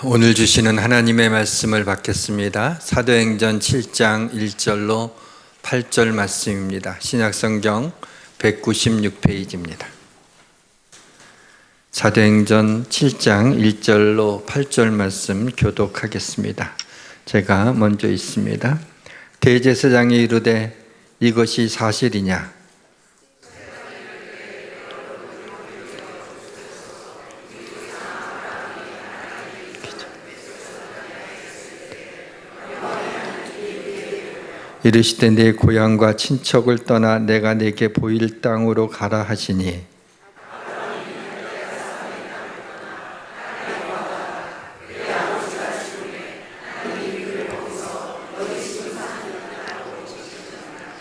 오늘 주시는 하나님의 말씀을 받겠습니다. 사도행전 7장 1절로 8절 말씀입니다. 신약성경 196페이지입니다. 사도행전 7장 1절로 8절 말씀 교독하겠습니다. 제가 먼저 읽습니다. 대제사장이 이르되 이것이 사실이냐? 이르시되 내 고향과 친척을 떠나 내가 네게 보일 땅으로 가라 하시니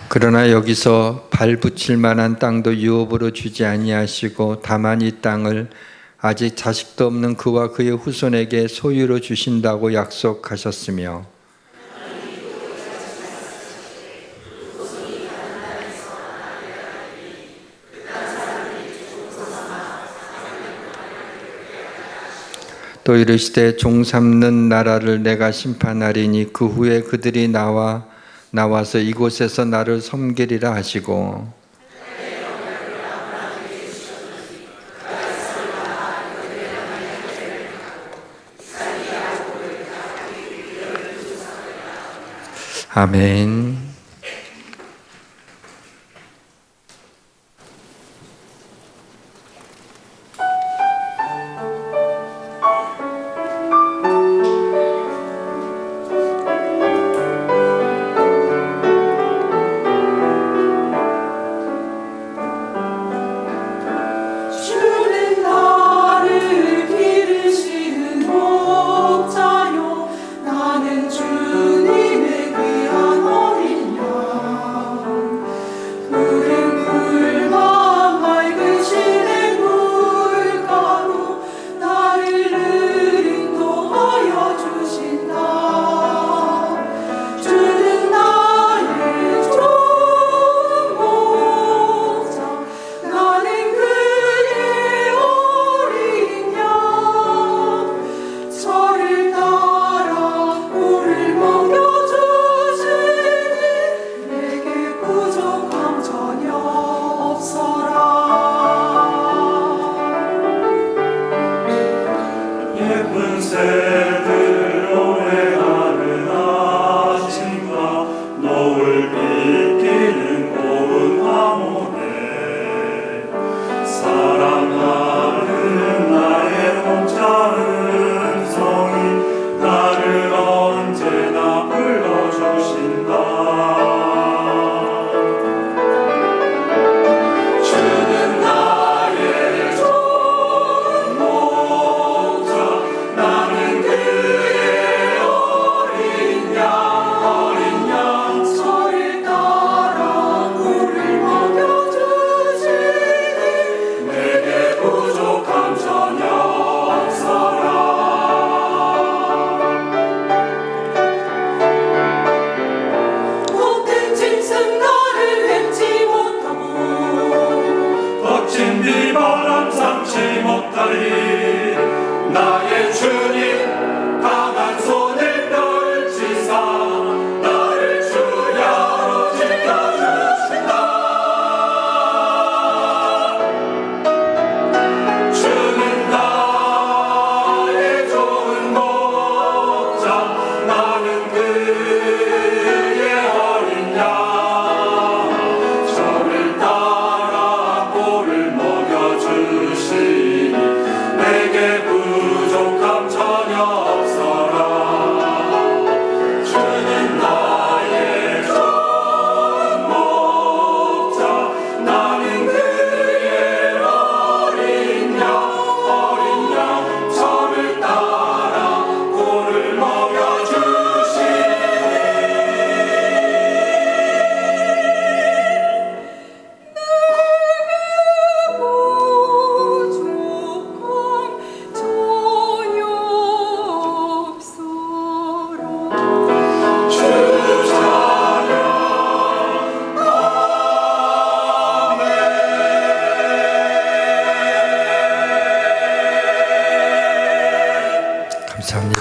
그러나 여기서 발 붙일 만한 땅도 유업으로 주지 아니하시고 다만 이 땅을 아직 자식도 없는 그와 그의 후손에게 소유로 주신다고 약속하셨으며 또 이르시되 종 삼는 나라를 내가 심판하리니 그 후에 그들이 나와서 이곳에서 나를 섬기리라 하시고 아멘.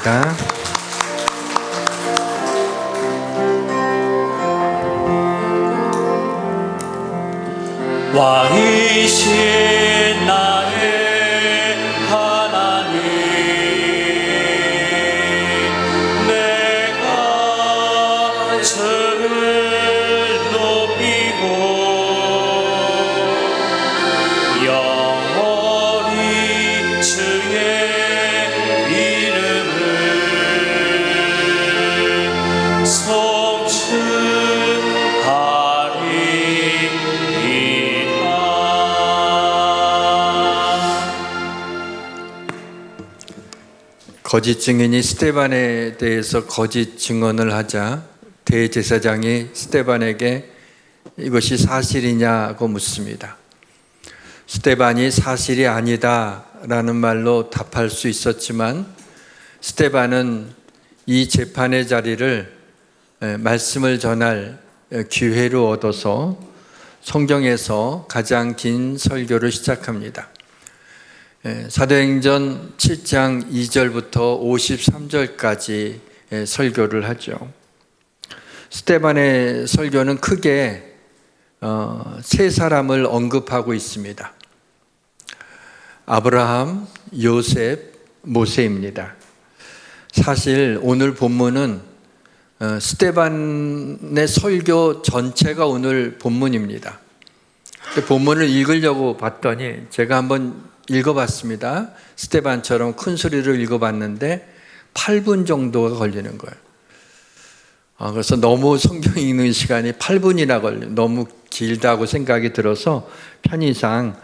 기도합니다. 왕이신 나의 하나님, 내가 주를 높이고 영원히 주의 이름을 거짓 증인이 스데반에 대해서 거짓 증언을 하자 대제사장이 스데반에게 이것이 사실이냐고 묻습니다. 스데반이 사실이 아니다라는 말로 답할 수 있었지만 스데반은 이 재판의 자리를 말씀을 전할 기회로 얻어서 성경에서 가장 긴 설교를 시작합니다. 사도행전 7장 2절부터 53절까지 설교를 하죠. 스데반의 설교는 크게 세 사람을 언급하고 있습니다. 아브라함, 요셉, 모세입니다. 사실 오늘 본문은 스데반의 설교 전체가 오늘 본문입니다. 본문을 읽으려고 봤더니 제가 한번 읽어봤습니다. 스데반처럼 큰 소리로 읽어봤는데 8분 정도가 걸리는 거예요. 그래서 너무 성경 읽는 시간이 8분이나 너무 길다고 생각이 들어서 편의상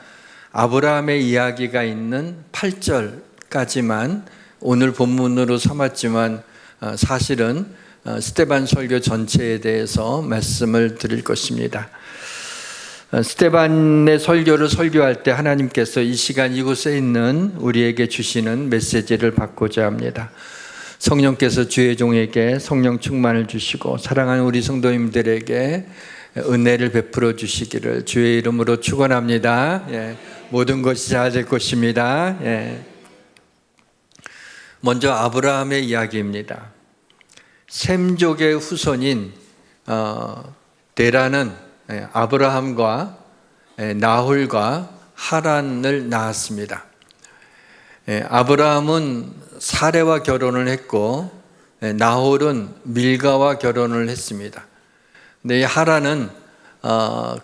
아브라함의 이야기가 있는 8절까지만 오늘 본문으로 삼았지만 사실은 스데반 설교 전체에 대해서 말씀을 드릴 것입니다. 스데반의 설교를 설교할 때 하나님께서 이 시간 이곳에 있는 우리에게 주시는 메시지를 받고자 합니다. 성령께서 주의 종에게 성령 충만을 주시고 사랑하는 우리 성도님들에게 은혜를 베풀어 주시기를 주의 이름으로 축원합니다. 모든 것이 잘 될 것입니다. 먼저 아브라함의 이야기입니다. 셈족의 후손인 데라는 아브라함과 나홀과 하란을 낳았습니다. 아브라함은 사레와 결혼을 했고 나홀은 밀가와 결혼을 했습니다. 근데 이 하란은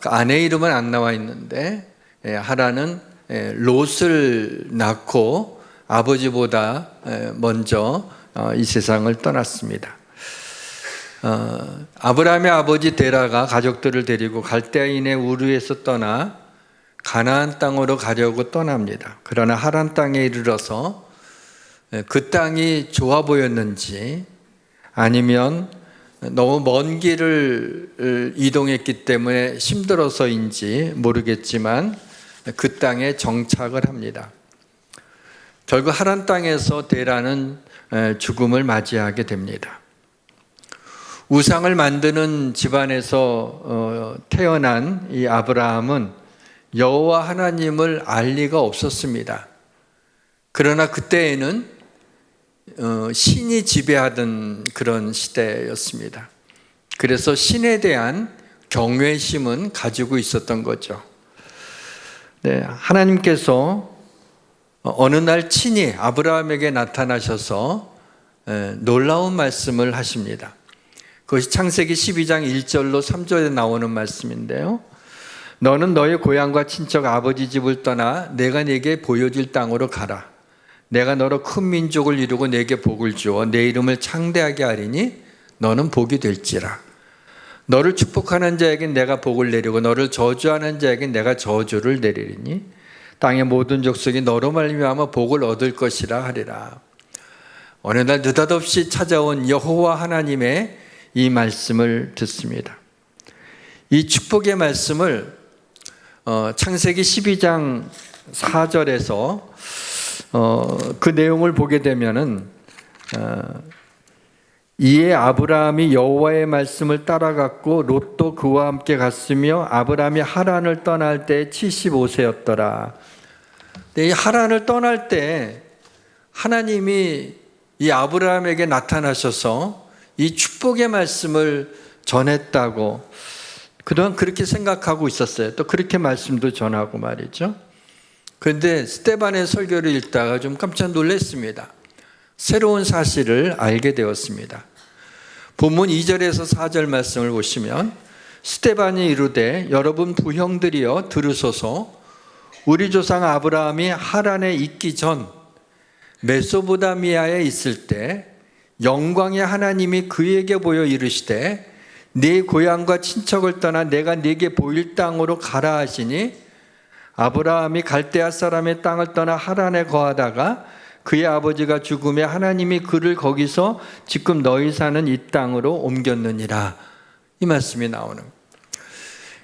아내 이름은 안 나와 있는데 하란은 롯을 낳고 아버지보다 먼저 이 세상을 떠났습니다. 아브라함의 아버지 데라가 가족들을 데리고 갈대아인의 우르에서 떠나 가나안 땅으로 가려고 떠납니다. 그러나 하란 땅에 이르러서 그 땅이 좋아 보였는지 아니면 너무 먼 길을 이동했기 때문에 힘들어서인지 모르겠지만 그 땅에 정착을 합니다. 결국 하란 땅에서 데라는 죽음을 맞이하게 됩니다. 우상을 만드는 집안에서 태어난 이 아브라함은 여호와 하나님을 알 리가 없었습니다. 그러나 그때에는 신이 지배하던 그런 시대였습니다. 그래서 신에 대한 경외심은 가지고 있었던 거죠. 하나님께서 어느 날 친히 아브라함에게 나타나셔서 놀라운 말씀을 하십니다. 그것이 창세기 12장 1절로 3절에 나오는 말씀인데요. 너는 너의 고향과 친척 아버지 집을 떠나 내가 네게 보여줄 땅으로 가라. 내가 너로 큰 민족을 이루고 내게 복을 주어 내 이름을 창대하게 하리니 너는 복이 될지라. 너를 축복하는 자에게 내가 복을 내리고 너를 저주하는 자에게 내가 저주를 내리리니 땅의 모든 족속이 너로 말미암아 복을 얻을 것이라 하리라. 어느 날 느닷없이 찾아온 여호와 하나님의 이 말씀을 듣습니다. 이 축복의 말씀을 창세기 12장 4절에서 그 내용을 보게 되면은 이에 아브라함이 여호와의 말씀을 따라갔고 롯도 그와 함께 갔으며 아브라함이 하란을 떠날 때 75세였더라. 이 하란을 떠날 때 하나님이 이 아브라함에게 나타나셔서 이 축복의 말씀을 전했다고 그동안 그렇게 생각하고 있었어요. 또 그렇게 말씀도 전하고 말이죠. 그런데 스데반의 설교를 읽다가 좀 깜짝 놀랐습니다. 새로운 사실을 알게 되었습니다. 본문 2절에서 4절 말씀을 보시면 스데반이 이르되 여러분 부형들이여 들으소서 우리 조상 아브라함이 하란에 있기 전 메소포타미아에 있을 때 영광의 하나님이 그에게 보여 이르시되 네 고향과 친척을 떠나 내가 네게 보일 땅으로 가라 하시니 아브라함이 갈대아 사람의 땅을 떠나 하란에 거하다가 그의 아버지가 죽음에 하나님이 그를 거기서 지금 너희 사는 이 땅으로 옮겼느니라. 이 말씀이 나오는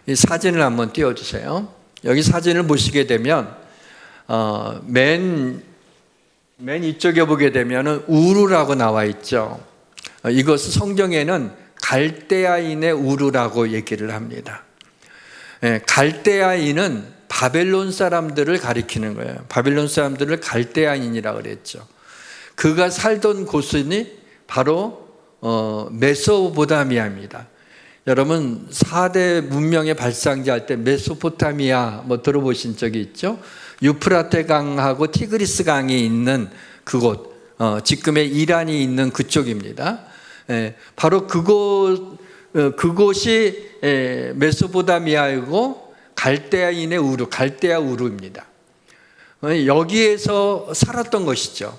이 사진을 한번 띄워주세요. 여기 사진을 보시게 되면 맨 이쪽에 보게 되면 우르라고 나와 있죠. 이것은 성경에는 갈대아인의 우르라고 얘기를 합니다. 갈대아인은 바벨론 사람들을 가리키는 거예요. 바벨론 사람들을 갈대아인이라고 그랬죠. 그가 살던 곳이 바로 메소포타미아입니다. 여러분 4대 문명의 발상지 할 때 메소포타미아 들어보신 적이 있죠? 유프라테 강하고 티그리스 강이 있는 그곳, 지금의 이란이 있는 그쪽입니다. 바로 그곳이 메소포타미아이고 갈대아인의 우르, 갈대아 우르입니다. 여기에서 살았던 것이죠.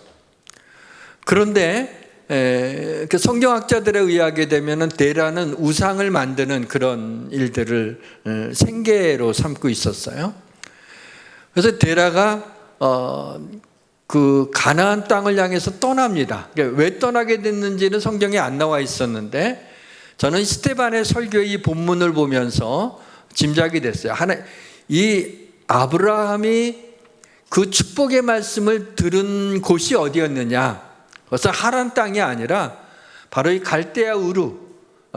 그런데 그 성경학자들에 의하게 되면 데라는 우상을 만드는 그런 일들을 생계로 삼고 있었어요. 그래서 데라가 그 가나안 땅을 향해서 떠납니다. 왜 떠나게 됐는지는 성경에 안 나와 있었는데 저는 스데반의 설교의 이 본문을 보면서 짐작이 됐어요. 이 아브라함이 그 축복의 말씀을 들은 곳이 어디였느냐? 그것은 하란 땅이 아니라 바로 이 갈대아 우르,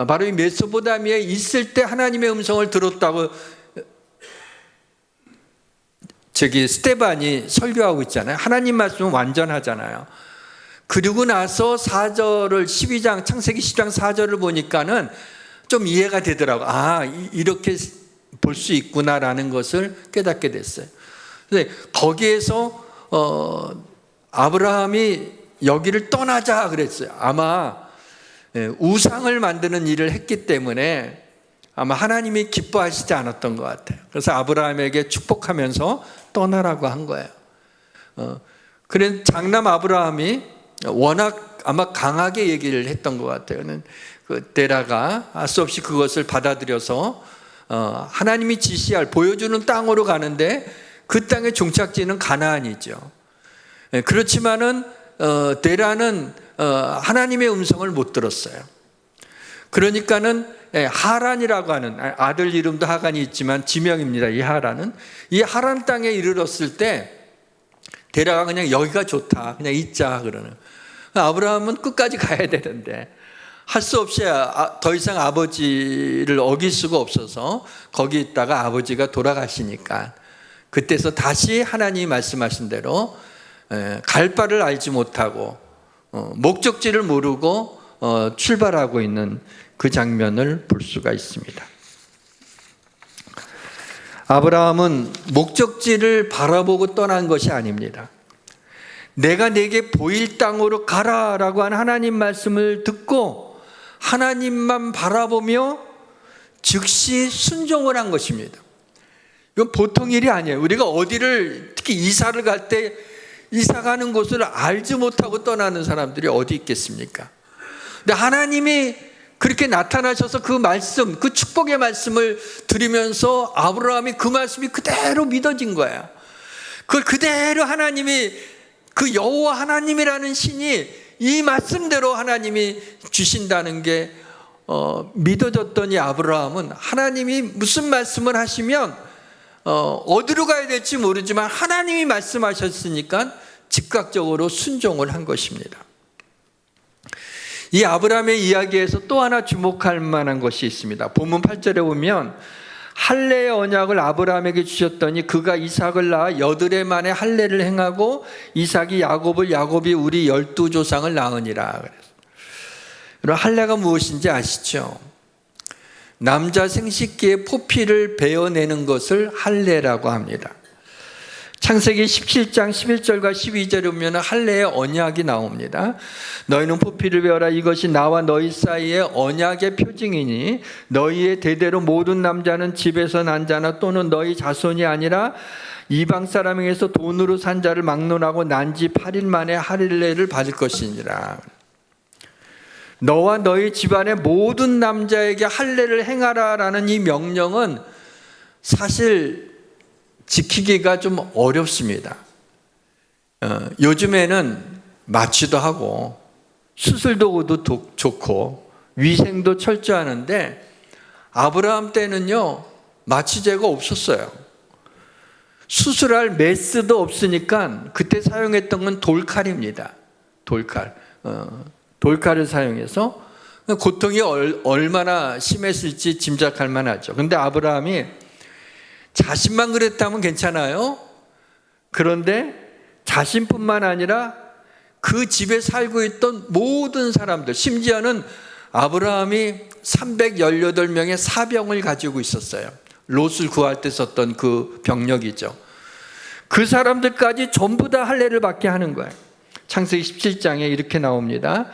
바로 이 메소포타미아에 있을 때 하나님의 음성을 들었다고 스데반이 설교하고 있잖아요. 하나님 말씀은 완전하잖아요. 그리고 나서 4절을 12장 창세기 10장 4절을 보니까는 좀 이해가 되더라고요. 아, 이렇게 볼 수 있구나라는 것을 깨닫게 됐어요. 근데 거기에서 아브라함이 여기를 떠나자 그랬어요. 아마 우상을 만드는 일을 했기 때문에 아마 하나님이 기뻐하시지 않았던 것 같아요. 그래서 아브라함에게 축복하면서 떠나라고 한 거예요. 그래서 장남 아브라함이 워낙 아마 강하게 얘기를 했던 것 같아요. 그 데라가 할 수 없이 그것을 받아들여서 하나님이 지시할 보여주는 땅으로 가는데 그 땅의 종착지는 가나안이죠. 그렇지만은 데라는 하나님의 음성을 못 들었어요. 그러니까는 하란이라고 하는 아들 이름도 하간이 있지만 지명입니다. 이 하란은 이 하란 땅에 이르렀을 때 데라가 그냥 여기가 좋다, 그냥 있자 그러는. 아브라함은 끝까지 가야 되는데 할 수 없이 더 이상 아버지를 어길 수가 없어서 거기 있다가 아버지가 돌아가시니까 그때서 다시 하나님이 말씀하신 대로 갈 바를 알지 못하고 목적지를 모르고 출발하고 있는 그 장면을 볼 수가 있습니다. 아브라함은 목적지를 바라보고 떠난 것이 아닙니다. 내가 네게 보일 땅으로 가라라고 한 하나님 말씀을 듣고 하나님만 바라보며 즉시 순종을 한 것입니다. 이건 보통 일이 아니에요. 우리가 어디를 특히 이사를 갈 때 이사 가는 곳을 알지 못하고 떠나는 사람들이 어디 있겠습니까? 근데 하나님이 그렇게 나타나셔서 그 말씀, 그 축복의 말씀을 들으면서 아브라함이 그 말씀이 그대로 믿어진 거야. 그걸 그대로 하나님이 그 여호와 하나님이라는 신이 이 말씀대로 하나님이 주신다는 게 믿어졌더니 아브라함은 하나님이 무슨 말씀을 하시면 어디로 가야 될지 모르지만 하나님이 말씀하셨으니까 즉각적으로 순종을 한 것입니다. 이 아브라함의 이야기에서 또 하나 주목할 만한 것이 있습니다. 본문 8절에 보면 할례의 언약을 아브라함에게 주셨더니 그가 이삭을 낳아 8해 만에 할례를 행하고 이삭이 야곱을, 야곱이 우리 12조상을 낳으니라. 그래서 여러분, 할례가 무엇인지 아시죠? 남자 생식기의 포피를 베어내는 것을 할례라고 합니다. 창세기 17장 11절과 12절에 보면 할례의 언약이 나옵니다. 너희는 포피를 베어라. 이것이 나와 너희 사이의 언약의 표징이니 너희의 대대로 모든 남자는 집에서 난 자나 또는 너희 자손이 아니라 이방 사람에게서 돈으로 산 자를 막론하고 난 지 8일 만에 할례를 받을 것이니라. 너와 너희 집안의 모든 남자에게 할례를 행하라라는 이 명령은 사실 지키기가 좀 어렵습니다. 요즘에는 마취도 하고 수술도구도 좋고 위생도 철저하는데 아브라함 때는요 마취제가 없었어요. 수술할 메스도 없으니까 그때 사용했던 건 돌칼입니다. 돌칼을 사용해서 고통이 얼마나 심했을지 짐작할 만하죠. 그런데 아브라함이 자신만 그랬다면 괜찮아요. 그런데 자신뿐만 아니라 그 집에 살고 있던 모든 사람들, 심지어는 아브라함이 318명의 사병을 가지고 있었어요. 롯을 구할 때 썼던 그 병력이죠. 그 사람들까지 전부 다 할례를 받게 하는 거예요. 창세기 17장에 이렇게 나옵니다.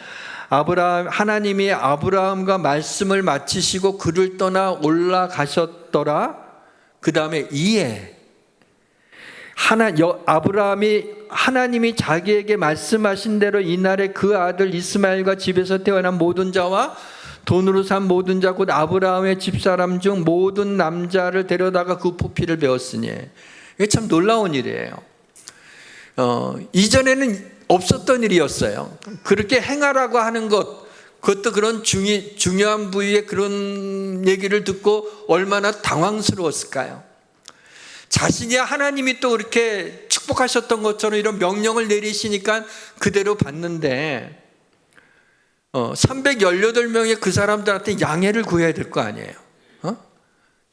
하나님이 아브라함과 말씀을 마치시고 그를 떠나 올라가셨더라. 그 다음에 이에 아브라함이 하나님이 자기에게 말씀하신 대로 이날에 그 아들 이스마엘과 집에서 태어난 모든 자와 돈으로 산 모든 자 곧 아브라함의 집사람 중 모든 남자를 데려다가 그 포피를 베었으니 이게 참 놀라운 일이에요. 이전에는 없었던 일이었어요. 그렇게 행하라고 하는 것, 그것도 그런 중요한 부위에 그런 얘기를 듣고 얼마나 당황스러웠을까요? 자신이 하나님이 또 그렇게 축복하셨던 것처럼 이런 명령을 내리시니까 그대로 받는데 318명의 그 사람들한테 양해를 구해야 될 거 아니에요.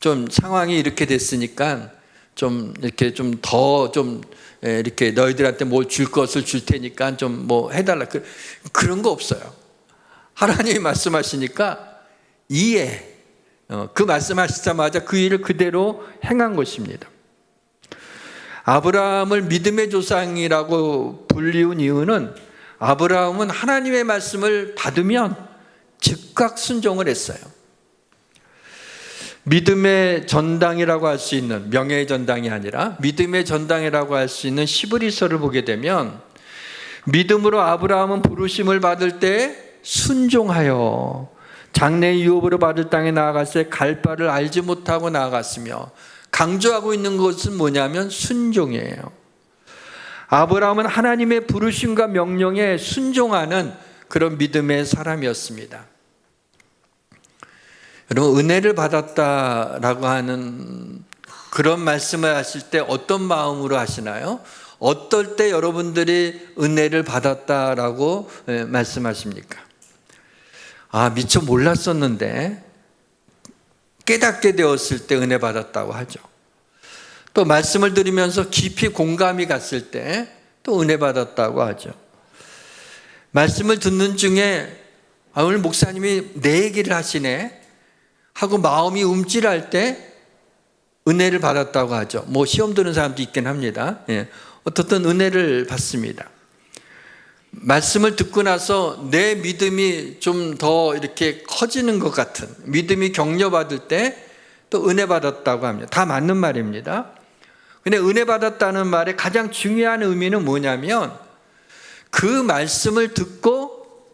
좀 상황이 이렇게 됐으니까 좀 이렇게 좀 더 좀 이렇게 너희들한테 뭘 줄 것을 줄 테니까 좀 뭐 해달라. 그런 거 없어요. 하나님이 말씀하시니까 이에 그 말씀하시자마자 그 일을 그대로 행한 것입니다. 아브라함을 믿음의 조상이라고 불리운 이유는 아브라함은 하나님의 말씀을 받으면 즉각 순종을 했어요. 믿음의 전당이라고 할 수 있는, 명예의 전당이 아니라 믿음의 전당이라고 할 수 있는 시브리서를 보게 되면 믿음으로 아브라함은 부르심을 받을 때 순종하여 장래의 유업으로 받을 땅에 나아갔을 때 갈 바를 알지 못하고 나아갔으며, 강조하고 있는 것은 뭐냐면 순종이에요. 아브라함은 하나님의 부르심과 명령에 순종하는 그런 믿음의 사람이었습니다. 여러분, 은혜를 받았다라고 하는 그런 말씀을 하실 때 어떤 마음으로 하시나요? 어떨 때 여러분들이 은혜를 받았다라고 말씀하십니까? 미처 몰랐었는데 깨닫게 되었을 때 은혜 받았다고 하죠. 또 말씀을 들으면서 깊이 공감이 갔을 때 또 은혜 받았다고 하죠. 말씀을 듣는 중에 오늘 목사님이 내 얘기를 하시네 하고 마음이 움찔할 때 은혜를 받았다고 하죠. 뭐 시험 드는 사람도 있긴 합니다. 어떻든 은혜를 받습니다. 말씀을 듣고 나서 내 믿음이 좀 더 이렇게 커지는 것 같은, 믿음이 격려받을 때 또 은혜 받았다고 합니다. 다 맞는 말입니다. 근데 은혜 받았다는 말의 가장 중요한 의미는 뭐냐면 그 말씀을 듣고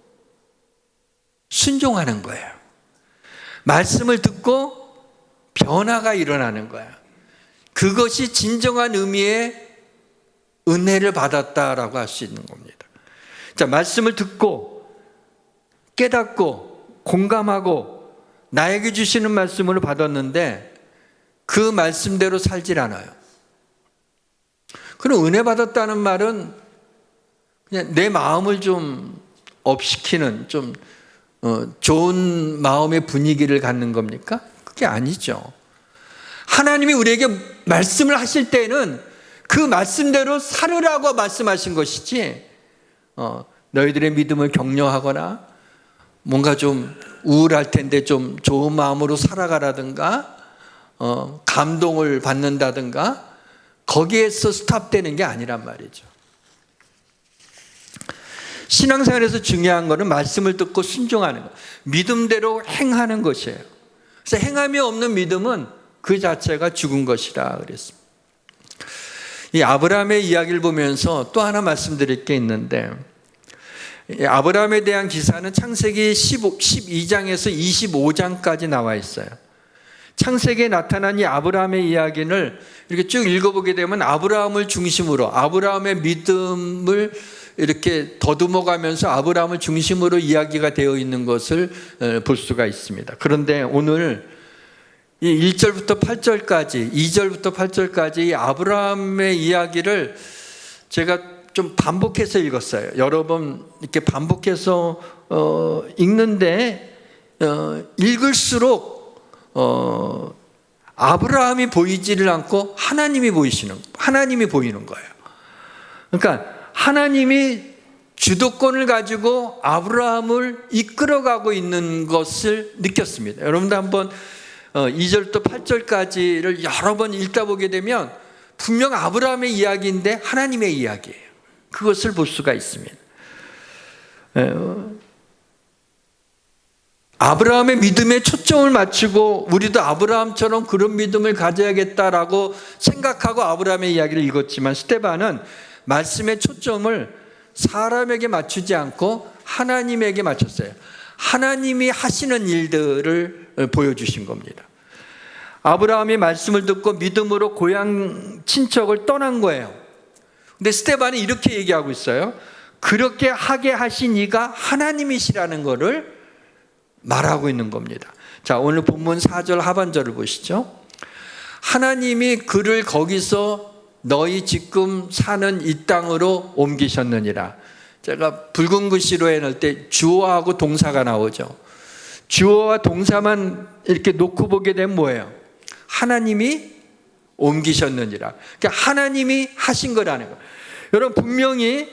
순종하는 거예요. 말씀을 듣고 변화가 일어나는 거예요. 그것이 진정한 의미의 은혜를 받았다라고 할 수 있는 겁니다. 자, 말씀을 듣고 깨닫고 공감하고 나에게 주시는 말씀을 받았는데 그 말씀대로 살질 않아요. 그럼 은혜 받았다는 말은 그냥 내 마음을 좀 업시키는, 좀 좋은 마음의 분위기를 갖는 겁니까? 그게 아니죠. 하나님이 우리에게 말씀을 하실 때는 그 말씀대로 살으라고 말씀하신 것이지, 너희들의 믿음을 격려하거나 뭔가 좀 우울할 텐데 좀 좋은 마음으로 살아가라든가, 감동을 받는다든가, 거기에서 스탑되는 게 아니란 말이죠. 신앙생활에서 중요한 것은 말씀을 듣고 순종하는 것, 믿음대로 행하는 것이에요. 그래서 행함이 없는 믿음은 그 자체가 죽은 것이라 그랬습니다. 이 아브라함의 이야기를 보면서 또 하나 말씀드릴 게 있는데, 아브라함에 대한 기사는 창세기 12장에서 25장까지 나와 있어요. 창세기에 나타난 이 아브라함의 이야기를 이렇게 쭉 읽어보게 되면 아브라함을 중심으로, 아브라함의 믿음을 이렇게 더듬어가면서 아브라함을 중심으로 이야기가 되어 있는 것을 볼 수가 있습니다. 그런데 오늘 이 1절부터 8절까지, 2절부터 8절까지 이 아브라함의 이야기를 제가 좀 반복해서 읽었어요. 여러 번 이렇게 반복해서 읽는데 읽을수록 아브라함이 보이지를 않고 하나님이 보이는 거예요. 그러니까 하나님이 주도권을 가지고 아브라함을 이끌어가고 있는 것을 느꼈습니다. 여러분도 한번 2절부터 8절까지를 여러 번 읽다 보게 되면 분명 아브라함의 이야기인데 하나님의 이야기예요. 그것을 볼 수가 있습니다. 아브라함의 믿음에 초점을 맞추고 우리도 아브라함처럼 그런 믿음을 가져야겠다라고 생각하고 아브라함의 이야기를 읽었지만, 스데반은 말씀의 초점을 사람에게 맞추지 않고 하나님에게 맞췄어요. 하나님이 하시는 일들을 보여주신 겁니다. 아브라함이 말씀을 듣고 믿음으로 고향 친척을 떠난 거예요. 근데 스데반이 이렇게 얘기하고 있어요. 그렇게 하게 하신 이가 하나님이시라는 것을 말하고 있는 겁니다. 자, 오늘 본문 4절 하반절을 보시죠. 하나님이 그를 거기서 너희 지금 사는 이 땅으로 옮기셨느니라. 제가 붉은 글씨로 해놓을 때 주어하고 동사가 나오죠. 주어와 동사만 이렇게 놓고 보게 되면 뭐예요? 하나님이 옮기셨느니라. 그러니까 하나님이 하신 거라는 거예요. 여러분, 분명히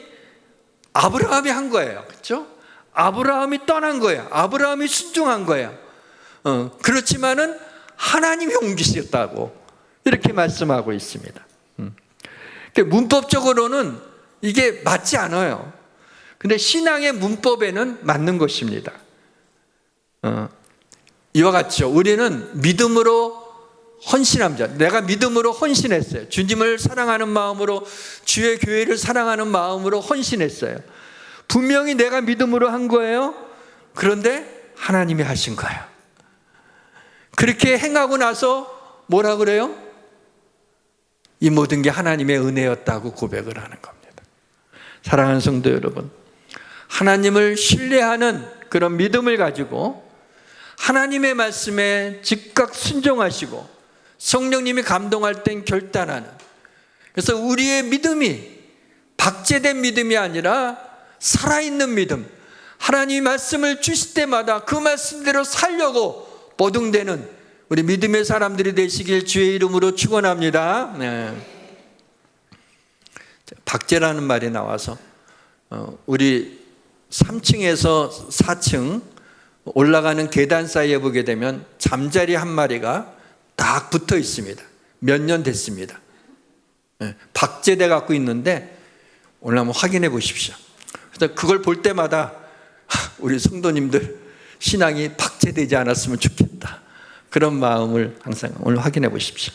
아브라함이 한 거예요. 그렇죠? 아브라함이 떠난 거예요. 아브라함이 순종한 거예요. 그렇지만은 하나님이 옮기셨다고 이렇게 말씀하고 있습니다. 문법적으로는 이게 맞지 않아요. 근데 신앙의 문법에는 맞는 것입니다. 이와 같죠. 우리는 믿음으로 헌신한 자, 내가 믿음으로 헌신했어요. 주님을 사랑하는 마음으로, 주의 교회를 사랑하는 마음으로 헌신했어요. 분명히 내가 믿음으로 한 거예요. 그런데 하나님이 하신 거예요. 그렇게 행하고 나서 뭐라 그래요? 이 모든 게 하나님의 은혜였다고 고백을 하는 겁니다. 사랑하는 성도 여러분, 하나님을 신뢰하는 그런 믿음을 가지고 하나님의 말씀에 즉각 순종하시고 성령님이 감동할 땐 결단하는, 그래서 우리의 믿음이 박제된 믿음이 아니라 살아있는 믿음, 하나님이 말씀을 주실 때마다 그 말씀대로 살려고 버둥대는 우리 믿음의 사람들이 되시길 주의 이름으로 축원합니다. 네. 박제라는 말이 나와서 우리 3층에서 4층 올라가는 계단 사이에 보게 되면 잠자리 한 마리가 딱 붙어 있습니다. 몇 년 됐습니다. 박제돼 갖고 있는데 오늘 한번 확인해 보십시오. 그래서 그걸 볼 때마다 우리 성도님들 신앙이 박제되지 않았으면 좋겠다, 그런 마음을 항상 오늘 확인해 보십시오.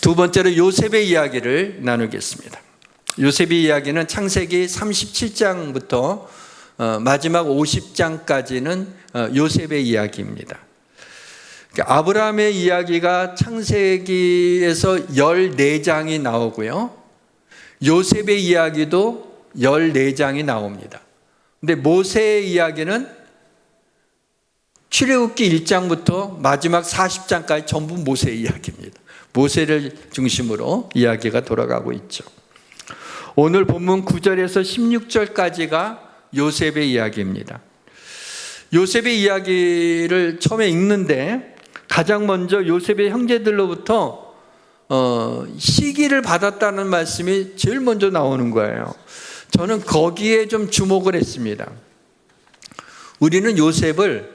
두 번째로 요셉의 이야기를 나누겠습니다. 요셉의 이야기는 창세기 37장부터 마지막 50장까지는 요셉의 이야기입니다. 아브라함의 이야기가 창세기에서 14장이 나오고요, 요셉의 이야기도 14장이 나옵니다. 근데 모세의 이야기는 출애굽기 1장부터 마지막 40장까지 전부 모세의 이야기입니다. 모세를 중심으로 이야기가 돌아가고 있죠. 오늘 본문 9절에서 16절까지가 요셉의 이야기입니다. 요셉의 이야기를 처음에 읽는데 가장 먼저 요셉의 형제들로부터 시기를 받았다는 말씀이 제일 먼저 나오는 거예요. 저는 거기에 좀 주목을 했습니다. 우리는 요셉을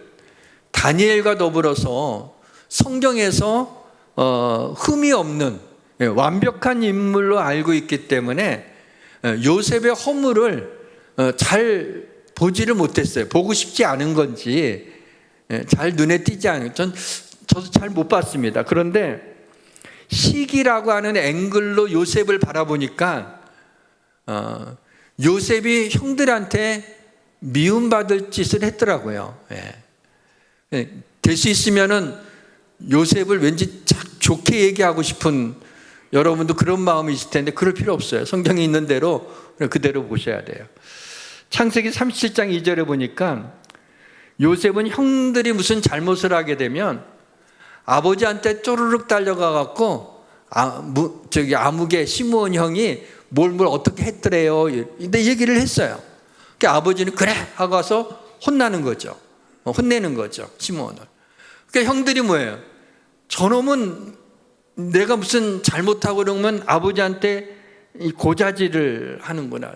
다니엘과 더불어서 성경에서 흠이 없는 완벽한 인물로 알고 있기 때문에 요셉의 허물을 잘 보지를 못했어요. 보고 싶지 않은 건지 잘 눈에 띄지 않은, 저도 잘 못 봤습니다. 그런데 시기라고 하는 앵글로 요셉을 바라보니까 요셉이 형들한테 미움받을 짓을 했더라고요. 될 수 있으면은 요셉을 왠지 좋게 얘기하고 싶은, 여러분도 그런 마음이 있을 텐데 그럴 필요 없어요. 성경에 있는 대로 그대로 보셔야 돼요. 창세기 37장 2절에 보니까 요셉은 형들이 무슨 잘못을 하게 되면 아버지한테 쪼르륵 달려가 갖고 아무개 시므온 형이 뭘 어떻게 했더래요. 근데 얘기를 했어요. 그러니까 아버지는 그래 하고 와서 혼나는 거죠. 혼내는 거죠, 시므온을. 그러니까 형들이 뭐예요? 저놈은 내가 무슨 잘못하고 그러면 아버지한테 고자질을 하는구나.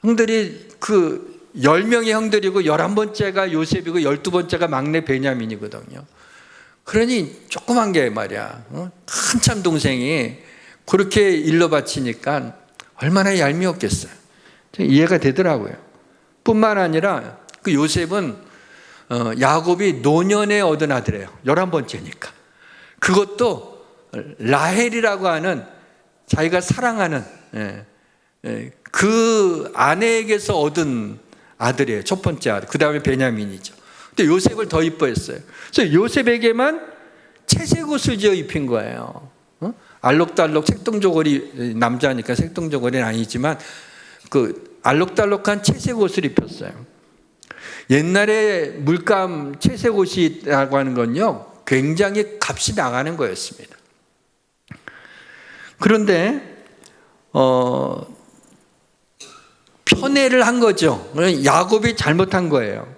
형들이 10명의 형들이고 11번째가 요셉이고 12번째가 막내 베냐민이거든요. 그러니 조그만 게 말이야. 한참 동생이 그렇게 일러 바치니까 얼마나 얄미웠겠어요. 이해가 되더라고요. 뿐만 아니라 그 요셉은 야곱이 노년에 얻은 아들이에요. 11번째니까. 그것도 라헬이라고 하는 자기가 사랑하는 그 아내에게서 얻은 아들이에요. 첫 번째 아들. 그 다음에 베냐민이죠. 근데 요셉을 더 이뻐했어요. 그래서 요셉에게만 채색 옷을 지어 입힌 거예요. 알록달록 색동저고리, 남자니까 색동저고리는 아니지만 그 알록달록한 채색 옷을 입혔어요. 옛날에 물감 채색 옷이라고 하는 건요, 굉장히 값이 나가는 거였습니다. 그런데 편애를 한 거죠. 야곱이 잘못한 거예요.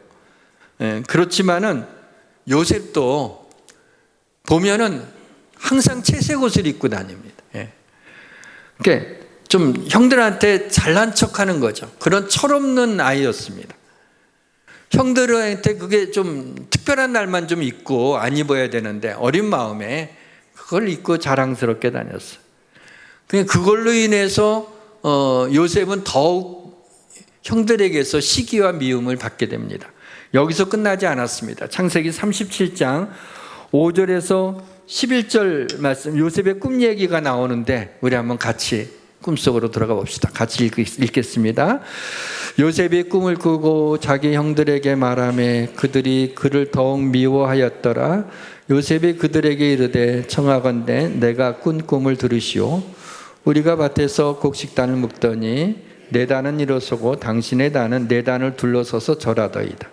그렇지만은 요셉도 보면은 항상 채색 옷을 입고 다닙니다. 그러니까 좀 형들한테 잘난 척하는 거죠. 그런 철없는 아이였습니다. 형들한테 그게 좀 특별한 날만 좀 입고 안 입어야 되는데 어린 마음에 그걸 입고 자랑스럽게 다녔어요. 그걸로 인해서 요셉은 더욱 형들에게서 시기와 미움을 받게 됩니다. 여기서 끝나지 않았습니다. 창세기 37장 5절에서 11절 말씀, 요셉의 꿈 얘기가 나오는데 우리 한번 같이 꿈속으로 들어가 봅시다. 같이 읽겠습니다. 요셉이 꿈을 꾸고 자기 형들에게 말하매 그들이 그를 더욱 미워하였더라. 요셉이 그들에게 이르되 청하건대 내가 꾼 꿈을 들으시오. 우리가 밭에서 곡식단을 묶더니 내 단은 일어서고 당신의 단은 내 단을 둘러서서 절하더이다.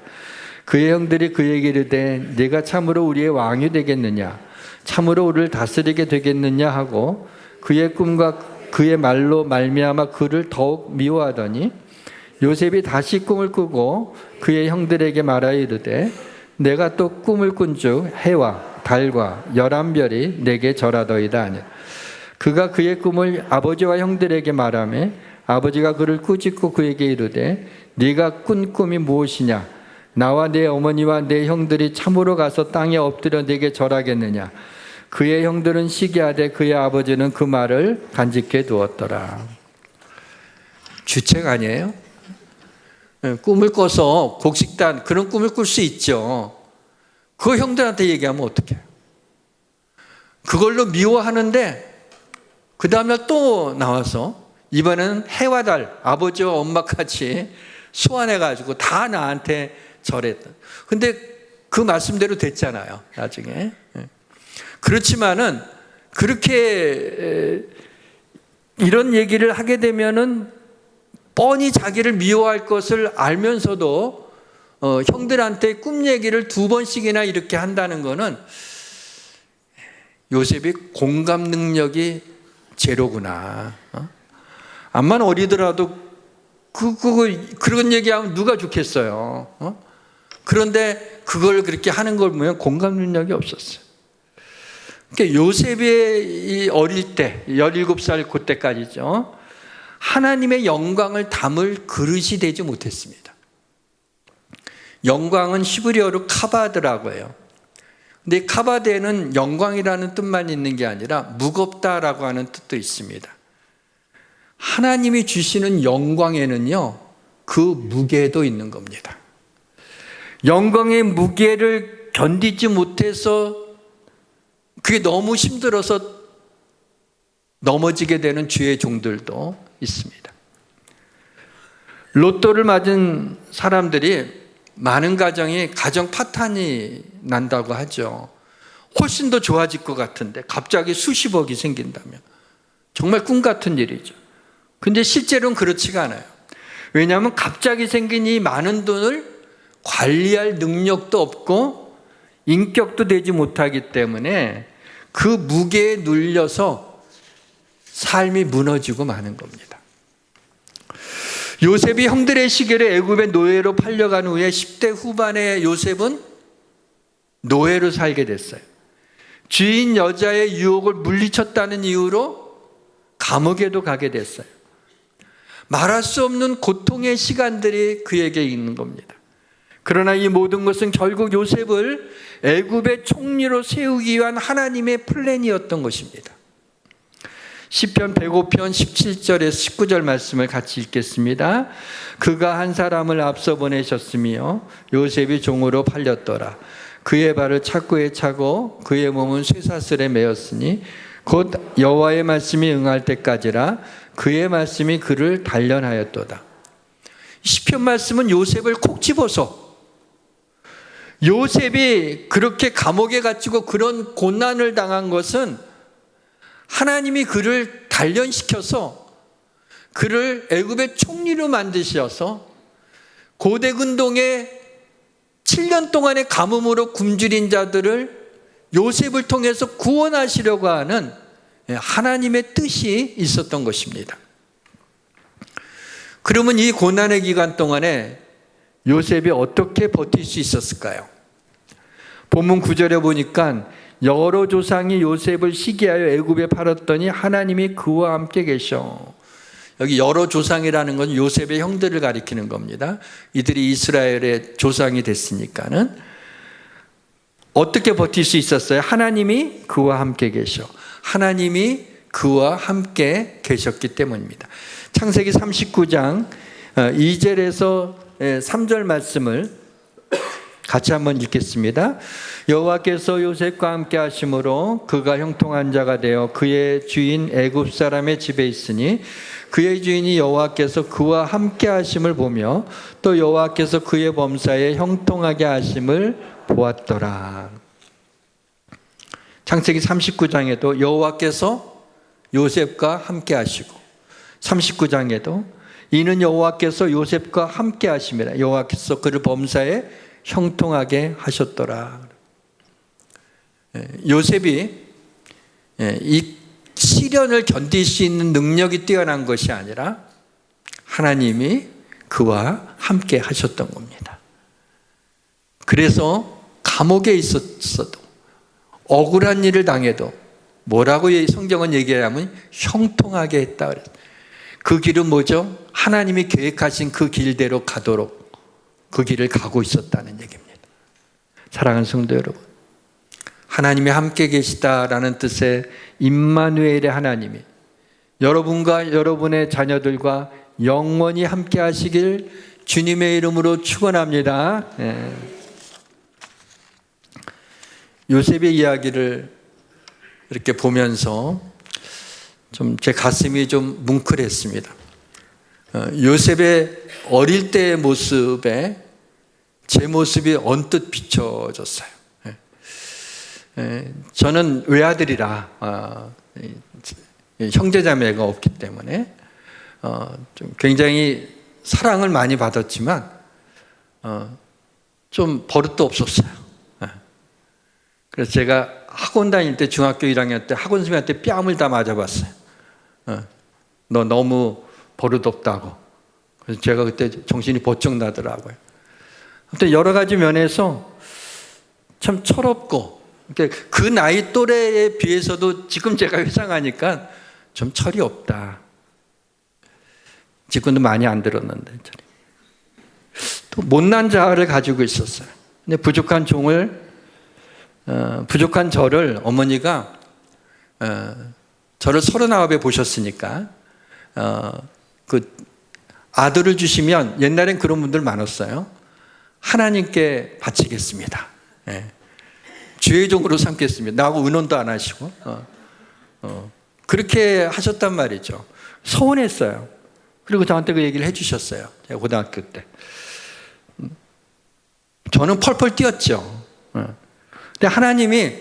그의 형들이 그에게 이르되 네가 참으로 우리의 왕이 되겠느냐, 참으로 우리를 다스리게 되겠느냐 하고 그의 꿈과 그의 말로 말미암아 그를 더욱 미워하더니 요셉이 다시 꿈을 꾸고 그의 형들에게 말하여 이르되 내가 또 꿈을 꾼즉 해와 달과 11별이 내게 절하더이다 하니 그가 그의 꿈을 아버지와 형들에게 말하매 아버지가 그를 꾸짖고 그에게 이르되 네가 꾼 꿈이 무엇이냐, 나와 내 어머니와 내 형들이 참으로 가서 땅에 엎드려 내게 절하겠느냐. 그의 형들은 시기하되 그의 아버지는 그 말을 간직해 두었더라. 주책 아니에요? 꿈을 꿔서 곡식단, 그런 꿈을 꿀 수 있죠. 그거 형들한테 얘기하면 어떡해요? 그걸로 미워하는데 그 다음에 또 나와서 이번에는 해와 달, 아버지와 엄마같이 소환해가지고 다 나한테 절했다. 근데 그 말씀대로 됐잖아요, 나중에. 그렇지만은 그렇게 이런 얘기를 하게 되면은 뻔히 자기를 미워할 것을 알면서도 형들한테 꿈 얘기를 2번씩이나 이렇게 한다는 거는 요셉이 공감 능력이 제로구나. 암만 어리더라도 그런 얘기하면 누가 좋겠어요. 그런데 그걸 그렇게 하는 걸 보면 공감 능력이 없었어요. 그러니까 요셉이 어릴 때 17살 그때까지죠. 하나님의 영광을 담을 그릇이 되지 못했습니다. 영광은 히브리어로 카바드라고 해요. 근데 카바드에는 영광이라는 뜻만 있는 게 아니라 무겁다라고 하는 뜻도 있습니다. 하나님이 주시는 영광에는요, 그 무게도 있는 겁니다. 영광의 무게를 견디지 못해서 그게 너무 힘들어서 넘어지게 되는 주의 종들도 있습니다. 로또를 맞은 사람들이 많은 가정이 가정 파탄이 난다고 하죠. 훨씬 더 좋아질 것 같은데 갑자기 수십억이 생긴다면 정말 꿈 같은 일이죠. 근데 실제로는 그렇지가 않아요. 왜냐하면 갑자기 생긴 이 많은 돈을 관리할 능력도 없고 인격도 되지 못하기 때문에 그 무게에 눌려서 삶이 무너지고 마는 겁니다. 요셉이 형들의 시계를 애굽의 노예로 팔려간 후에 10대 후반의 요셉은 노예로 살게 됐어요. 주인 여자의 유혹을 물리쳤다는 이유로 감옥에도 가게 됐어요. 말할 수 없는 고통의 시간들이 그에게 있는 겁니다. 그러나 이 모든 것은 결국 요셉을 애굽의 총리로 세우기 위한 하나님의 플랜이었던 것입니다. 시편 105편 17절에서 19절 말씀을 같이 읽겠습니다. 그가 한 사람을 앞서 보내셨으며 요셉이 종으로 팔렸더라. 그의 발을 착고에 차고 그의 몸은 쇠사슬에 매었으니 곧 여호와의 말씀이 응할 때까지라. 그의 말씀이 그를 단련하였도다. 시편 말씀은 요셉을 콕 집어서 요셉이 그렇게 감옥에 갇히고 그런 고난을 당한 것은 하나님이 그를 단련시켜서 그를 애굽의 총리로 만드셔서 고대 근동에 7년 동안의 가뭄으로 굶주린 자들을 요셉을 통해서 구원하시려고 하는 하나님의 뜻이 있었던 것입니다. 그러면 이 고난의 기간 동안에 요셉이 어떻게 버틸 수 있었을까요? 본문 9절에 보니까 여러 조상이 요셉을 시기하여 애굽에 팔았더니 하나님이 그와 함께 계셔. 여기 여러 조상이라는 건 요셉의 형들을 가리키는 겁니다. 이들이 이스라엘의 조상이 됐으니까는 어떻게 버틸 수 있었어요? 하나님이 그와 함께 계셔. 하나님이 그와 함께 계셨기 때문입니다. 창세기 39장 2절에서 3절 말씀을 같이 한번 읽겠습니다. 여호와께서 요셉과 함께 하심으로 그가 형통한 자가 되어 그의 주인 애굽 사람의 집에 있으니 그의 주인이 여호와께서 그와 함께 하심을 보며 또 여호와께서 그의 범사에 형통하게 하심을 보았더라. 창세기 39장에도 여호와께서 요셉과 함께 하시고 39장에도 이는 여호와께서 요셉과 함께 하심이라. 여호와께서 그를 범사에 형통하게 하셨더라. 요셉이 이 시련을 견딜 수 있는 능력이 뛰어난 것이 아니라 하나님이 그와 함께 하셨던 겁니다. 그래서 감옥에 있었어도 억울한 일을 당해도 뭐라고 성경은 얘기하면 형통하게 했다 그랬어요. 그 길은 뭐죠? 하나님이 계획하신 그 길대로 가도록 그 길을 가고 있었다는 얘기입니다. 사랑하는 성도 여러분, 하나님이 함께 계시다라는 뜻의 임마누엘의 하나님이 여러분과 여러분의 자녀들과 영원히 함께 하시길 주님의 이름으로 축원합니다. 요셉의 이야기를 이렇게 보면서 좀 제 가슴이 좀 뭉클했습니다. 요셉의 어릴 때의 모습에 제 모습이 언뜻 비춰졌어요. 저는 외아들이라 형제자매가 없기 때문에 좀 굉장히 사랑을 많이 받았지만 좀 버릇도 없었어요. 그래서 제가 학원 다닐 때 중학교 1학년 때 학원 선생님한테 뺨을 다 맞아봤어요. 너 너무 버릇 없다고. 그래서 제가 그때 정신이 번쩍 나더라고요. 아무튼 여러 가지 면에서 참 철없고, 그 나이 또래에 비해서도 지금 제가 회상하니까 좀 철이 없다. 지금도 많이 안 들었는데. 또 못난 자아를 가지고 있었어요. 근데 부족한 저를 어머니가 저를 39에 보셨으니까 그 아들을 주시면, 옛날엔 그런 분들 많았어요. 하나님께 바치겠습니다. 주의 종으로 삼겠습니다. 나하고 의논도 안 하시고 그렇게 하셨단 말이죠. 서운했어요. 그리고 저한테 그 얘기를 해주셨어요. 제가 고등학교 때. 저는 펄펄 뛰었죠. 근데 하나님이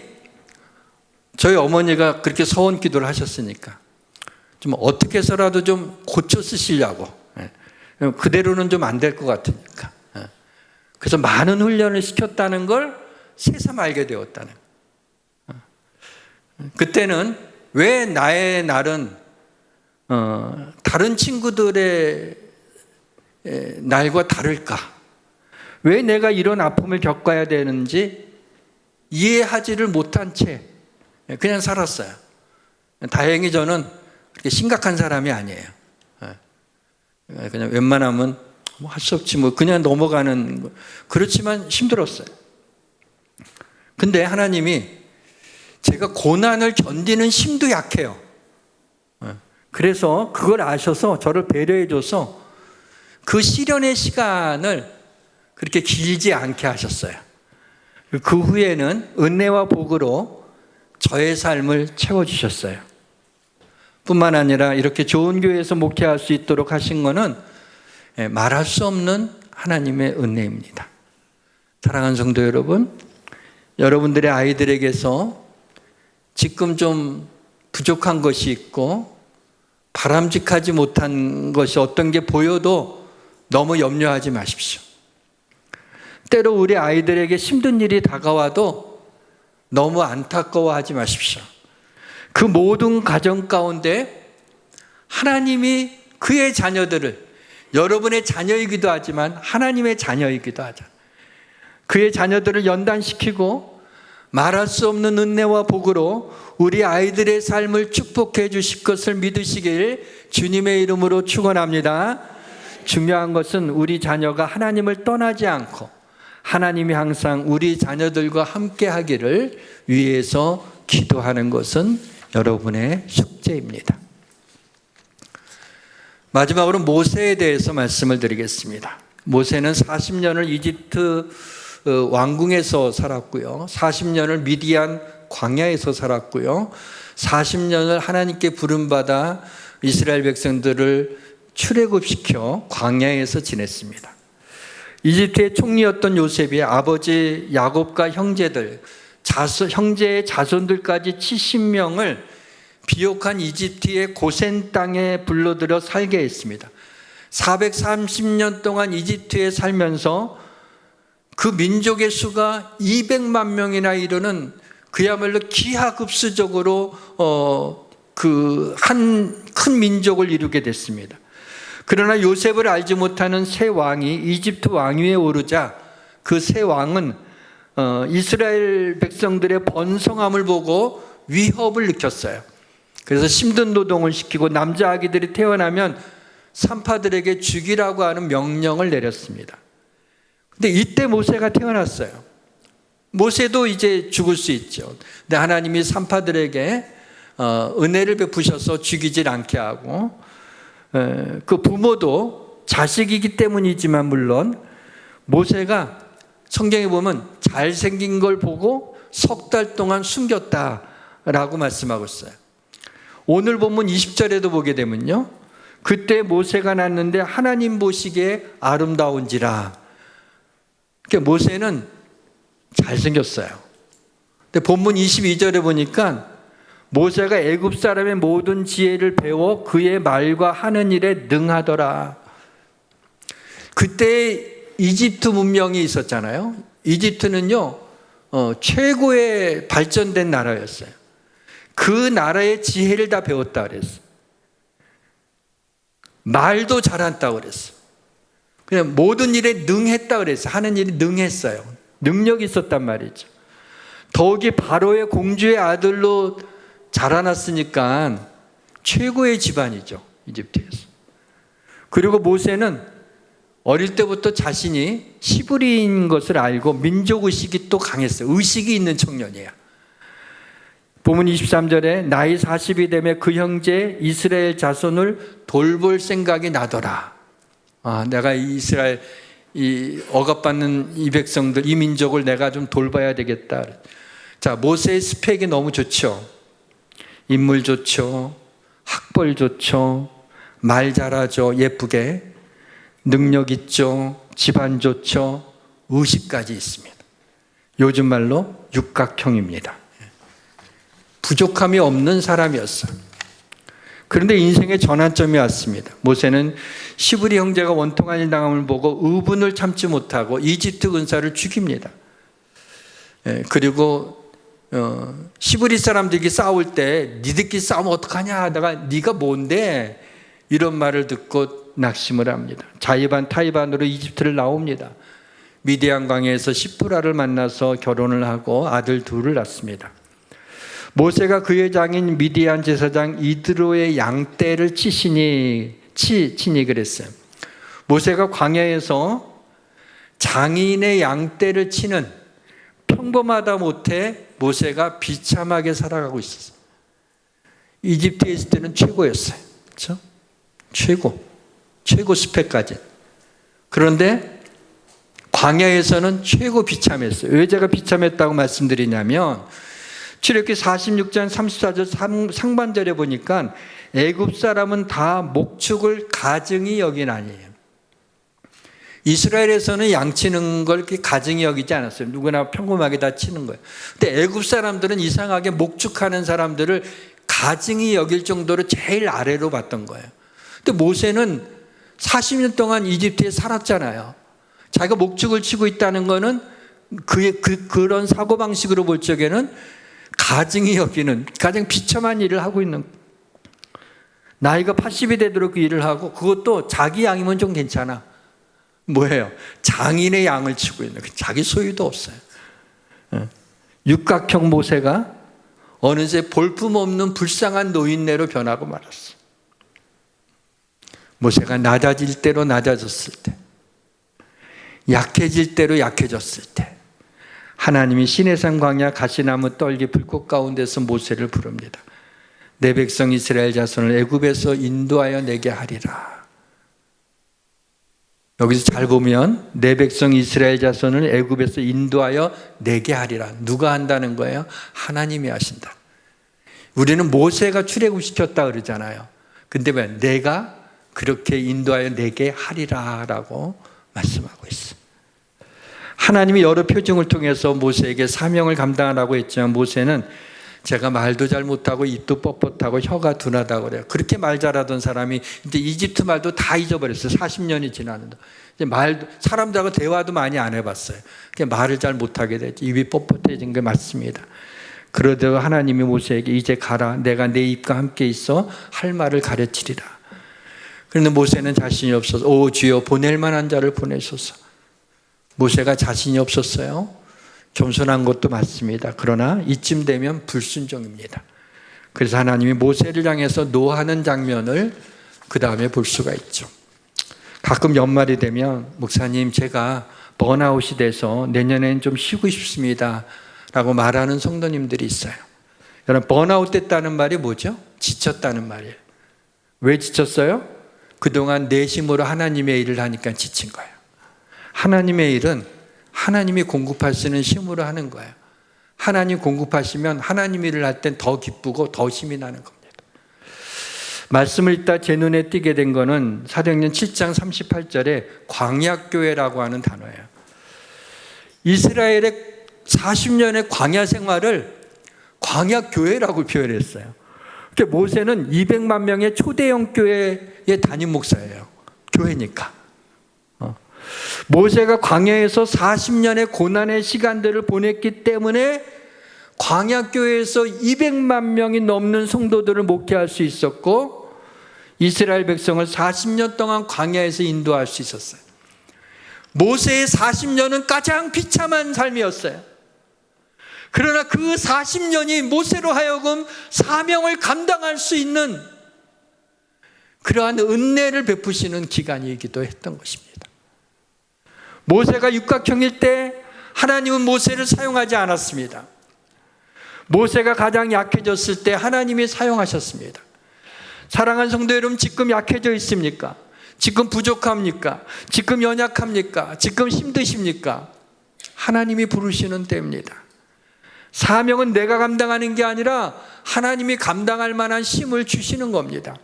저희 어머니가 그렇게 서원 기도를 하셨으니까 좀 어떻게 해서라도 좀 고쳐 쓰시려고, 그대로는 좀 안 될 것 같으니까, 그래서 많은 훈련을 시켰다는 걸 새삼 알게 되었다는. 그때는 왜 나의 날은 다른 친구들의 날과 다를까? 왜 내가 이런 아픔을 겪어야 되는지 이해하지를 못한 채 그냥 살았어요. 다행히 저는 그렇게 심각한 사람이 아니에요. 그냥 웬만하면 뭐 할 수 없지, 뭐 그냥 넘어가는 거. 그렇지만 힘들었어요. 근데 하나님이 제가 고난을 견디는 힘도 약해요. 그래서 그걸 아셔서 저를 배려해 줘서 그 시련의 시간을 그렇게 길지 않게 하셨어요. 그 후에는 은혜와 복으로 저의 삶을 채워주셨어요. 뿐만 아니라 이렇게 좋은 교회에서 목회할 수 있도록 하신 것은 말할 수 없는 하나님의 은혜입니다. 사랑하는 성도 여러분, 여러분들의 아이들에게서 지금 좀 부족한 것이 있고 바람직하지 못한 것이 어떤 게 보여도 너무 염려하지 마십시오. 때로 우리 아이들에게 힘든 일이 다가와도 너무 안타까워하지 마십시오. 그 모든 가정 가운데 하나님이 그의 자녀들을, 여러분의 자녀이기도 하지만 하나님의 자녀이기도 하잖아요. 그의 자녀들을 연단시키고 말할 수 없는 은혜와 복으로 우리 아이들의 삶을 축복해 주실 것을 믿으시길 주님의 이름으로 축원합니다. 중요한 것은 우리 자녀가 하나님을 떠나지 않고 하나님이 항상 우리 자녀들과 함께 하기를 위해서 기도하는 것은 여러분의 숙제입니다. 마지막으로 모세에 대해서 말씀을 드리겠습니다. 모세는 40년을 이집트 왕궁에서 살았고요. 40년을 미디안 광야에서 살았고요. 40년을 하나님께 부름받아 이스라엘 백성들을 출애굽시켜 광야에서 지냈습니다. 이집트의 총리였던 요셉이 아버지 야곱과 형제의 자손들까지 70명을 비옥한 이집트의 고센 땅에 불러들여 살게 했습니다. 430년 동안 이집트에 살면서 그 민족의 수가 200만 명이나 이르는 그야말로 기하급수적으로 그 한 큰 민족을 이루게 됐습니다. 그러나 요셉을 알지 못하는 새 왕이 이집트 왕위에 오르자 그 새 왕은 이스라엘 백성들의 번성함을 보고 위협을 느꼈어요. 그래서 힘든 노동을 시키고 남자 아기들이 태어나면 산파들에게 죽이라고 하는 명령을 내렸습니다. 근데 이때 모세가 태어났어요. 모세도 이제 죽을 수 있죠. 근데 하나님이 산파들에게 은혜를 베푸셔서 죽이질 않게 하고, 그 부모도 자식이기 때문이지만 물론 모세가 성경에 보면 잘생긴 걸 보고 석 달 동안 숨겼다라고 말씀하고 있어요. 오늘 본문 20절에도 보게 되면요, 그때 모세가 낳았는데 하나님 보시기에 아름다운지라. 그러니까 모세는 잘생겼어요. 근데 본문 22절에 보니까 모세가 애굽 사람의 모든 지혜를 배워 그의 말과 하는 일에 능하더라. 그때 이집트 문명이 있었잖아요. 이집트는요 최고의 발전된 나라였어요. 그 나라의 지혜를 다 배웠다 그랬어요. 말도 잘한다고 그랬어요. 그냥 모든 일에 능했다 그랬어요. 하는 일이 능했어요. 능력이 있었단 말이죠. 더욱이 바로의 공주의 아들로 자라났으니까 최고의 집안이죠. 이집트에서. 그리고 모세는 어릴 때부터 자신이 히브리인 것을 알고 민족의식이 또 강했어요. 의식이 있는 청년이에요. 본문 23절에 나이 40이 되면 그 형제 이스라엘 자손을 돌볼 생각이 나더라. 내가 이스라엘 이 억압받는 이 백성들, 이 민족을 내가 좀 돌봐야 되겠다. 자, 모세의 스펙이 너무 좋죠. 인물 좋죠. 학벌 좋죠. 말 잘하죠. 예쁘게. 능력 있죠. 집안 좋죠. 의식까지 있습니다. 요즘 말로 육각형입니다. 부족함이 없는 사람이었어요. 그런데 인생의 전환점이 왔습니다. 모세는 시브리 형제가 원통한 일 당함을 보고 의분을 참지 못하고 이집트 군사를 죽입니다. 그리고 시브리 사람들이 싸울 때 니들끼리 싸우면 어떡하냐 하다가 네가 뭔데? 이런 말을 듣고 낙심을 합니다. 자이반 타이반으로 이집트를 나옵니다. 미디안 광야에서 시프라를 만나서 결혼을 하고 아들 둘을 낳습니다. 모세가 그의 장인 미디안 제사장 이드로의 양떼를 치니 그랬어요. 모세가 광야에서 장인의 양떼를 치는 평범하다 못해 모세가 비참하게 살아가고 있었어요. 이집트에 있을 때는 최고였어요. 그렇죠? 최고 스펙까지. 그런데 광야에서는 최고 비참했어요. 왜 제가 비참했다고 말씀드리냐면 출애굽기 46장 34절 상반절에 보니까 애굽 사람은 다 목축을 가증히 여기나니. 이스라엘에서는 양 치는 걸 그렇게 가증히 여기지 않았어요. 누구나 평범하게 다 치는 거예요. 근데 애굽 사람들은 이상하게 목축하는 사람들을 가증히 여길 정도로 제일 아래로 봤던 거예요. 근데 모세는 40년 동안 이집트에 살았잖아요. 자기가 목축을 치고 있다는 거는 그런 사고방식으로 볼 적에는 가증히 여기는 가장 비참한 일을 하고 있는, 나이가 80이 되도록 그 일을 하고, 그것도 자기 양이면 좀 괜찮아. 뭐예요? 장인의 양을 치고 있는, 자기 소유도 없어요. 육각형 모세가 어느새 볼품없는 불쌍한 노인네로 변하고 말았어. 모세가 낮아질 대로 낮아졌을 때, 약해질 대로 약해졌을 때 하나님이 시내산 광야 가시나무 떨기 불꽃 가운데서 모세를 부릅니다. 내 백성 이스라엘 자손을 애굽에서 인도하여 내게 하리라. 여기서 잘 보면 내 백성 이스라엘 자손을 애굽에서 인도하여 내게 하리라. 누가 한다는 거예요? 하나님이 하신다. 우리는 모세가 출애굽시켰다 그러잖아요. 근데 왜? 내가 그렇게 인도하여 내게 하리라 라고 말씀하고 있어요. 하나님이 여러 표징을 통해서 모세에게 사명을 감당하라고 했지만 모세는 제가 말도 잘 못하고 입도 뻣뻣하고 혀가 둔하다고 그래요. 그렇게 말 잘하던 사람이 이제 이집트 말도 다 잊어버렸어요. 40년이 지났는데 이제 사람들하고 대화도 많이 안 해봤어요. 말을 잘 못하게 됐지. 입이 뻣뻣해진 게 맞습니다. 그러다가 하나님이 모세에게 이제 가라. 내가 내 입과 함께 있어 할 말을 가르치리라. 그런데 모세는 자신이 없어서 오 주여 보낼 만한 자를 보내소서. 모세가 자신이 없었어요. 겸손한 것도 맞습니다. 그러나 이쯤 되면 불순종입니다. 그래서 하나님이 모세를 향해서 노하는 장면을 그 다음에 볼 수가 있죠. 가끔 연말이 되면 목사님 제가 번아웃이 돼서 내년에는 좀 쉬고 싶습니다 라고 말하는 성도님들이 있어요. 여러분 번아웃 됐다는 말이 뭐죠? 지쳤다는 말이에요. 왜 지쳤어요? 그동안 내심으로 하나님의 일을 하니까 지친 거예요. 하나님의 일은 하나님이 공급할 수 있는 힘으로 하는 거예요. 하나님 공급하시면 하나님 일을 할 땐 더 기쁘고 더 힘이 나는 겁니다. 말씀을 읽다 제 눈에 띄게 된 거는 사도행전 7장 38절에 광야교회라고 하는 단어예요. 이스라엘의 40년의 광야 생활을 광야교회라고 표현했어요. 모세는 200만 명의 초대형 교회의 담임 목사예요. 교회니까. 모세가 광야에서 40년의 고난의 시간들을 보냈기 때문에 광야교회에서 200만 명이 넘는 성도들을 목회할 수 있었고 이스라엘 백성을 40년 동안 광야에서 인도할 수 있었어요. 모세의 40년은 가장 비참한 삶이었어요. 그러나 그 40년이 모세로 하여금 사명을 감당할 수 있는 그러한 은혜를 베푸시는 기간이기도 했던 것입니다. 모세가 육각형일 때 하나님은 모세를 사용하지 않았습니다. 모세가 가장 약해졌을 때 하나님이 사용하셨습니다. 사랑하는 성도 여러분, 지금 약해져 있습니까? 지금 부족합니까? 지금 연약합니까? 지금 힘드십니까? 하나님이 부르시는 때입니다. 사명은 내가 감당하는 게 아니라 하나님이 감당할 만한 힘을 주시는 겁니다.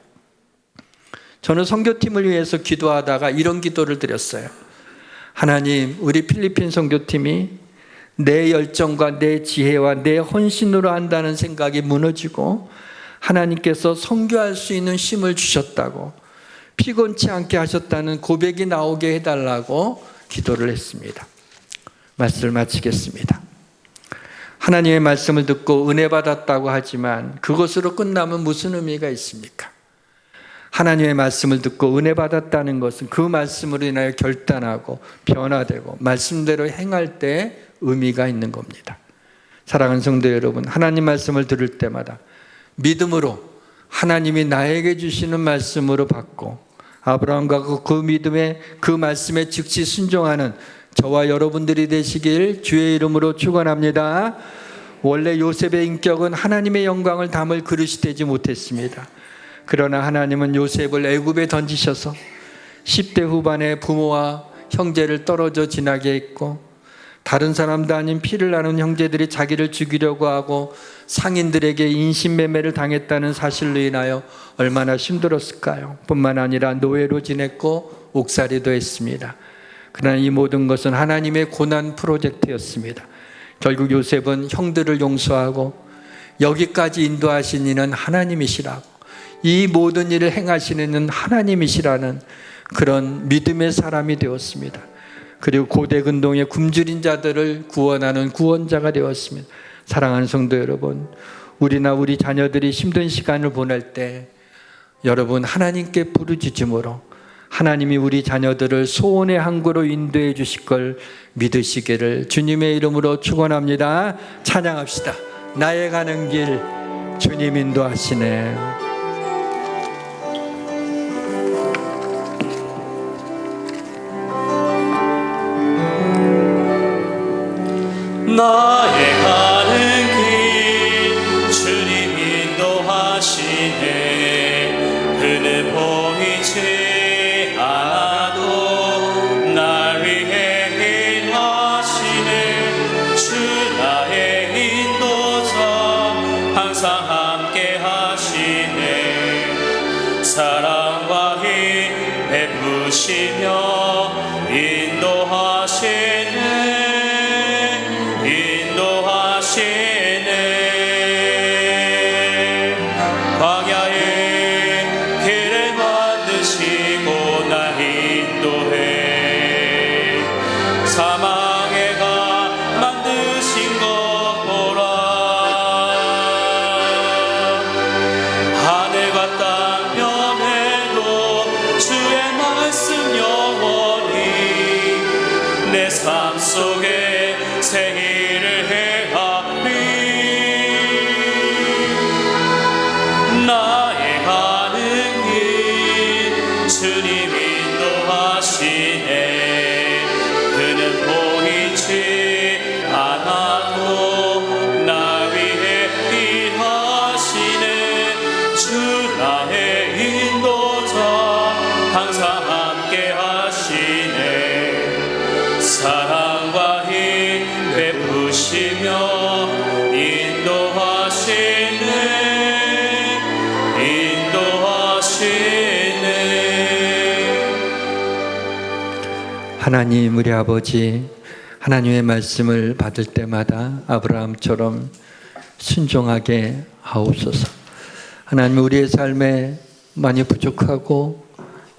저는 선교팀을 위해서 기도하다가 이런 기도를 드렸어요. 하나님, 우리 필리핀 선교팀이 내 열정과 내 지혜와 내 헌신으로 한다는 생각이 무너지고 하나님께서 선교할 수 있는 힘을 주셨다고, 피곤치 않게 하셨다는 고백이 나오게 해달라고 기도를 했습니다. 말씀을 마치겠습니다. 하나님의 말씀을 듣고 은혜 받았다고 하지만 그것으로 끝나면 무슨 의미가 있습니까? 하나님의 말씀을 듣고 은혜 받았다는 것은 그 말씀으로 인하여 결단하고 변화되고 말씀대로 행할 때 의미가 있는 겁니다. 사랑하는 성도 여러분, 하나님 말씀을 들을 때마다 믿음으로 하나님이 나에게 주시는 말씀으로 받고 아브라함과 그 믿음의 그 말씀에 즉시 순종하는 저와 여러분들이 되시길 주의 이름으로 축원합니다. 원래 요셉의 인격은 하나님의 영광을 담을 그릇이 되지 못했습니다. 그러나 하나님은 요셉을 애굽에 던지셔서 10대 후반에 부모와 형제를 떨어져 지나게 했고, 다른 사람도 아닌 피를 나눈 형제들이 자기를 죽이려고 하고 상인들에게 인신매매를 당했다는 사실로 인하여 얼마나 힘들었을까요? 뿐만 아니라 노예로 지냈고 옥살이도 했습니다. 그러나 이 모든 것은 하나님의 고난 프로젝트였습니다. 결국 요셉은 형들을 용서하고 여기까지 인도하신 이는 하나님이시라고, 이 모든 일을 행하시는 이는 하나님이시라는 그런 믿음의 사람이 되었습니다. 그리고 고대 근동의 굶주린 자들을 구원하는 구원자가 되었습니다. 사랑하는 성도 여러분, 우리나 우리 자녀들이 힘든 시간을 보낼 때 여러분 하나님께 부르짖음으로 하나님이 우리 자녀들을 소원의 항구로 인도해 주실 걸 믿으시기를 주님의 이름으로 축원합니다. 찬양합시다. 나의 가는 길 주님 인도하시네. 나의 가는 길 주님 인도하시네. 그는 보이지 않아도 날 위해 일하시네. 주 나의 인도자 항상 함께 하시네. 사랑과 힘 베푸시며 인도하시네. 광야의 길을 만드시고 날 인도해. 사망의 강 만드신 것 보라. 하늘과 땅 변해도 주의 말씀 영원히 내 삶 속에 새 일을 행하리. 나의 가는 길 주님 인도하시네. 그는 보이지 않아도 날 위해 일하시네. 주 나의 인도자 항상 함께 하시네. 사랑과 힘 베푸시며 인도하시네. 하나님, 우리 아버지, 하나님의 말씀을 받을 때마다 아브라함처럼 순종하게 하옵소서. 하나님, 우리의 삶에 많이 부족하고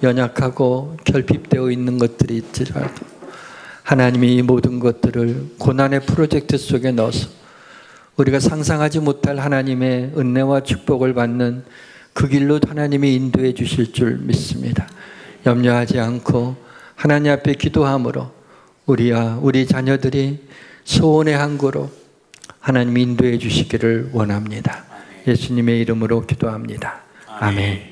연약하고 결핍되어 있는 것들이 있더라도 하나님이 이 모든 것들을 고난의 프로젝트 속에 넣어서 우리가 상상하지 못할 하나님의 은혜와 축복을 받는 그 길로 하나님이 인도해 주실 줄 믿습니다. 염려하지 않고 하나님 앞에 기도함으로 우리와 우리 자녀들이 소원의 항구로 하나님 인도해 주시기를 원합니다. 예수님의 이름으로 기도합니다. 아멘.